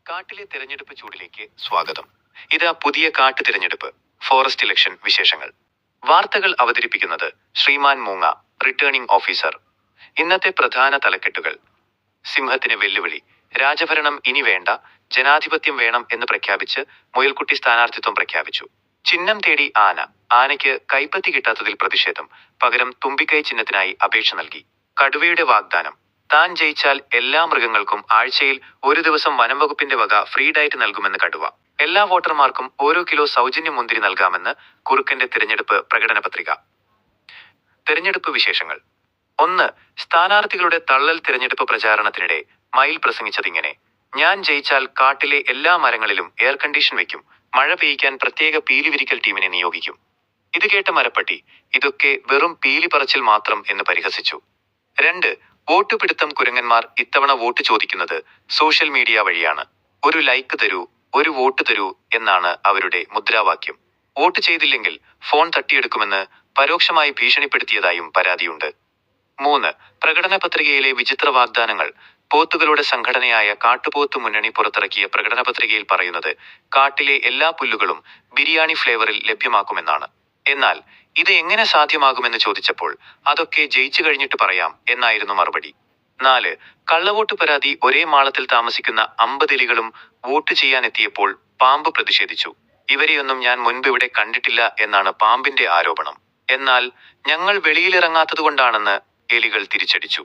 കാട്ടിലെ തിരഞ്ഞെടുപ്പ് ചൂടിലേക്ക് സ്വാഗതം. ഇതാ പുതിയ കാട്ടു തിരഞ്ഞെടുപ്പ് ഫോറസ്റ്റ് ഇലക്ഷൻ വിശേഷങ്ങൾ. വാർത്തകൾ അവതരിപ്പിക്കുന്നത് ശ്രീമാൻ മൂങ്ങ, റിട്ടേണിംഗ് ഓഫീസർ. ഇന്നത്തെ പ്രധാന തലക്കെട്ടുകൾ: സിംഹത്തിന് വെല്ലുവിളി, രാജഭരണം ഇനി വേണ്ട, ജനാധിപത്യം വേണം എന്ന് പ്രഖ്യാപിച്ച് മുയൽക്കുട്ടി സ്ഥാനാർത്ഥിത്വം പ്രഖ്യാപിച്ചു. ചിഹ്നം തേടി ആന, ആനയ്ക്ക് കൈപ്പത്തി കിട്ടാത്തതിൽ പ്രതിഷേധം, പകരം തുമ്പിക്കൈ ചിഹ്നത്തിനായി അപേക്ഷ നൽകി. കടുവയുടെ വാഗ്ദാനം, താൻ ജയിച്ചാൽ എല്ലാ മൃഗങ്ങൾക്കും ആഴ്ചയിൽ ഒരു ദിവസം വനം വകുപ്പിന്റെ വക ഫ്രീ ഡയറ്റ് നൽകുമെന്ന് കടുവ. എല്ലാ വോട്ടർമാർക്കും ഓരോ കിലോ സൗജന്യ മുന്തിരി നൽകാമെന്ന് കുറുക്കന്റെ തിരഞ്ഞെടുപ്പ് പ്രകടന പത്രിക. തിരഞ്ഞെടുപ്പ് വിശേഷങ്ങൾ. 1. സ്ഥാനാർത്ഥികളുടെ തള്ളൽ. തിരഞ്ഞെടുപ്പ് പ്രചാരണത്തിനിടെ മയിൽ പ്രസംഗിച്ചതിങ്ങനെ: ഞാൻ ജയിച്ചാൽ കാട്ടിലെ എല്ലാ മരങ്ങളിലും എയർ കണ്ടീഷൻ വെക്കും, മഴ പെയ്യിക്കാൻ പ്രത്യേക പീലിവിരിക്കൽ ടീമിനെ നിയോഗിക്കും. ഇത് കേട്ട മരപ്പട്ടി ഇതൊക്കെ വെറും പീലി പറച്ചിൽ മാത്രം എന്ന് പരിഹസിച്ചു. 2. വോട്ട് പിടുത്തം. കുരങ്ങന്മാർ ഇത്തവണ വോട്ട് ചോദിക്കുന്നത് സോഷ്യൽ മീഡിയ വഴിയാണ്. ഒരു ലൈക്ക് തരൂ, ഒരു വോട്ട് തരൂ എന്നാണ് അവരുടെ മുദ്രാവാക്യം. വോട്ട് ചെയ്തില്ലെങ്കിൽ ഫോൺ തട്ടിയെടുക്കുമെന്ന് പരോക്ഷമായി ഭീഷണിപ്പെടുത്തിയതായും പരാതിയുണ്ട്. 3. പ്രകടന പത്രികയിലെ വിചിത്ര വാഗ്ദാനങ്ങൾ. പോത്തുകളുടെ സംഘടനയായ കാട്ടുപോത്ത് മുന്നണി പുറത്തിറക്കിയ പ്രകടന പത്രികയിൽ പറയുന്നത് കാട്ടിലെ എല്ലാ പുല്ലുകളും ബിരിയാണി ഫ്ലേവറിൽ ലഭ്യമാക്കുമെന്നാണ്. എന്നാൽ ഇത് എങ്ങനെ സാധ്യമാകുമെന്ന് ചോദിച്ചപ്പോൾ അതൊക്കെ ജയിച്ചു കഴിഞ്ഞിട്ട് പറയാം എന്നായിരുന്നു മറുപടി. 4. കള്ളവോട്ട് പരാതി. ഒരേ മാളത്തിൽ താമസിക്കുന്ന 50 എലികളും വോട്ട് ചെയ്യാനെത്തിയപ്പോൾ പാമ്പ് പ്രതിഷേധിച്ചു. ഇവരെയൊന്നും ഞാൻ മുൻപ് ഇവിടെ കണ്ടിട്ടില്ല എന്നാണ് പാമ്പിന്റെ ആരോപണം. എന്നാൽ ഞങ്ങൾ വെളിയിലിറങ്ങാത്തതുകൊണ്ടാണെന്ന് എലികൾ തിരിച്ചടിച്ചു.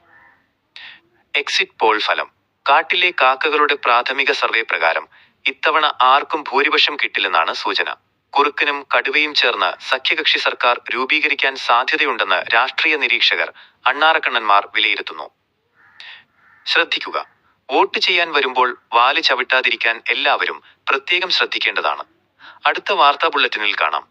എക്സിറ്റ് പോൾ ഫലം. കാട്ടിലെ കാക്കകളുടെ പ്രാഥമിക സർവേ പ്രകാരം ഇത്തവണ ആർക്കും ഭൂരിപക്ഷം കിട്ടില്ലെന്നാണ് സൂചന. കുറുക്കനും കടുവയും ചേർന്ന് സഖ്യകക്ഷി സർക്കാർ രൂപീകരിക്കാൻ സാധ്യതയുണ്ടെന്ന് രാഷ്ട്രീയ നിരീക്ഷകർ അണ്ണാറക്കണ്ണന്മാർ വിലയിരുത്തുന്നു. ശ്രദ്ധിക്കുക: വോട്ട് ചെയ്യാൻ വരുമ്പോൾ വാല് ചവിട്ടാതിരിക്കാൻ എല്ലാവരും പ്രത്യേകം ശ്രദ്ധിക്കേണ്ടതാണ്. അടുത്ത വാർത്താ ബുള്ളറ്റിനിൽ കാണാം.